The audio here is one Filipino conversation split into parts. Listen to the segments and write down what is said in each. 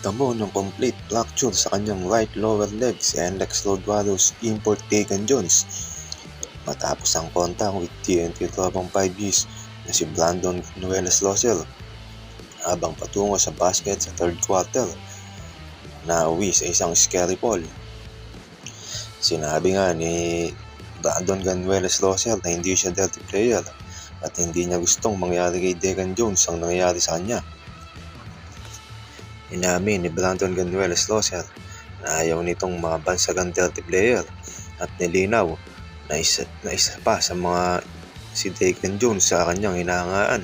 Nagtamo ng complete fracture sa kanyang right lower leg si NLEX Road import Deacon Jones matapos ang contact with TNT tropang 5Gs na si Brandon Nuelas Loser habang patungo sa basket sa third quarter. Nauwi sa isang scary fall. Sinabi nga ni Brandon Ganuelas Loser na hindi siya dirty player at hindi niya gustong mangyari kay Deacon Jones ang nangyari sa kanya. Inamin ni Brandon Ganuelas Loser na ayaw nitong mga bansagang dirty player at nilinaw na isa pa sa mga si Deacon Jones sa kanyang hinahangaan.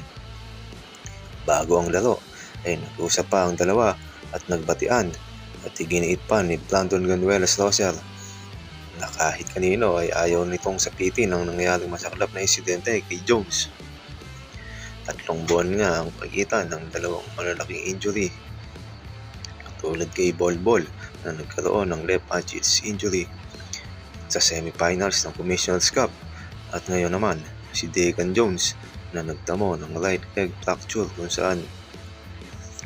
Bago ang laro ay nag-usap pa ang dalawa at nagbatian at iginiit pa ni Brandon Ganuelas Loser na kahit kanino ay ayaw nitong sapitin ang nangyaring masaklap na insidente kay Jones. 3 buwan nga ang pagitan ng dalawang malalaking injury tulad kay Bol Bol na nagkaroon ng left Achilles injury sa semifinals ng Commissioner's Cup at ngayon naman si Deacon Jones na nagtamo ng right leg fracture kung saan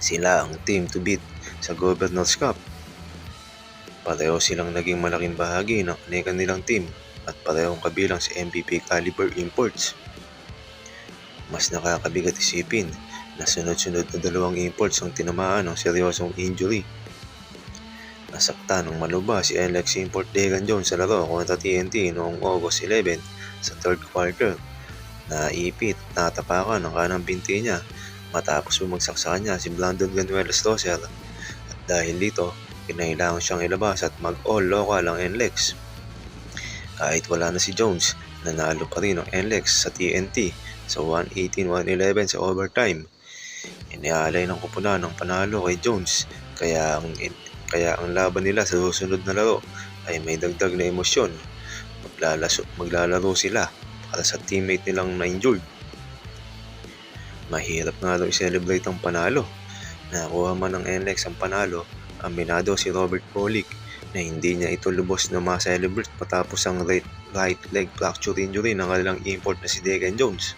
sila ang team to beat sa Governor's Cup. Pareho silang naging malaking bahagi ng kanilang team at parehong kabilang sa MVP caliber imports. Mas nakakabigat isipin na sunod-sunod na 2 imports ang tinamaan ng seryosong injury. Nasaktan ng maluba si NLEX import Deacon Jones sa laro kontra TNT noong August 11 sa third quarter. Naipit at natapakan ang kanang binti niya matapos bumagsak sa kanya si Brandon Ganuelas Loser at dahil dito kinailangan siyang ilabas at mag-all local ang NLEX. Kahit wala na si Jones, nanalo pa rin ang NLEX sa TNT sa 118-111 sa overtime. Inialay ng kupunan ng panalo kay Jones kaya ang laban nila sa susunod na laro ay may dagdag na emosyon. Maglalaro sila para sa teammate nilang na-injured. Mahirap nga daw i-celebrate ang panalo. Nakuha man ng NLEX ang panalo, aminado si Robert Polick na hindi niya ito lubos na ma-celebrate matapos ang right leg fracture injury ng kanilang import na si Deacon Jones.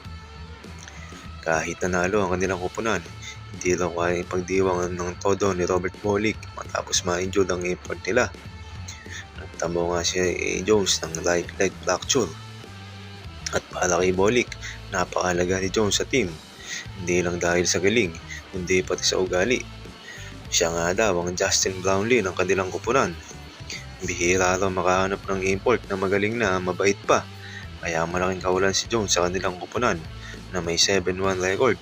Kahit nanalo ang kanilang kupunan, hindi raw kaya ipagdiwang ng todo ni Robert Polick matapos ma-injured ang import nila. Nagtamo nga si Jones ng right leg fracture. At para kay Polick, napakahalaga ni Jones sa team. Hindi lang dahil sa galing, kundi pati sa ugali. Siya nga daw ang Justin Brownlee ng kanilang kupunan. Bihira raw makahanap ng import na magaling na mabait pa. Kaya malaking kawalan si Jones sa kanilang kupunan na may 7-1 record.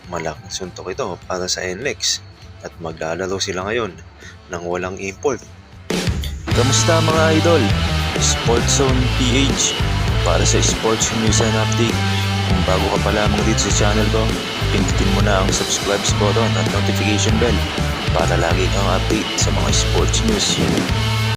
Malaking suntok ito para sa NLEX at maglalaro sila ngayon ng walang import. Kamusta mga idol? Sports Zone PH para sa sports news and update. Kung bago ka pa lamang dito sa channel ko, pindutin mo na ang subscribe button at notification bell para lagi kang update sa mga sports news.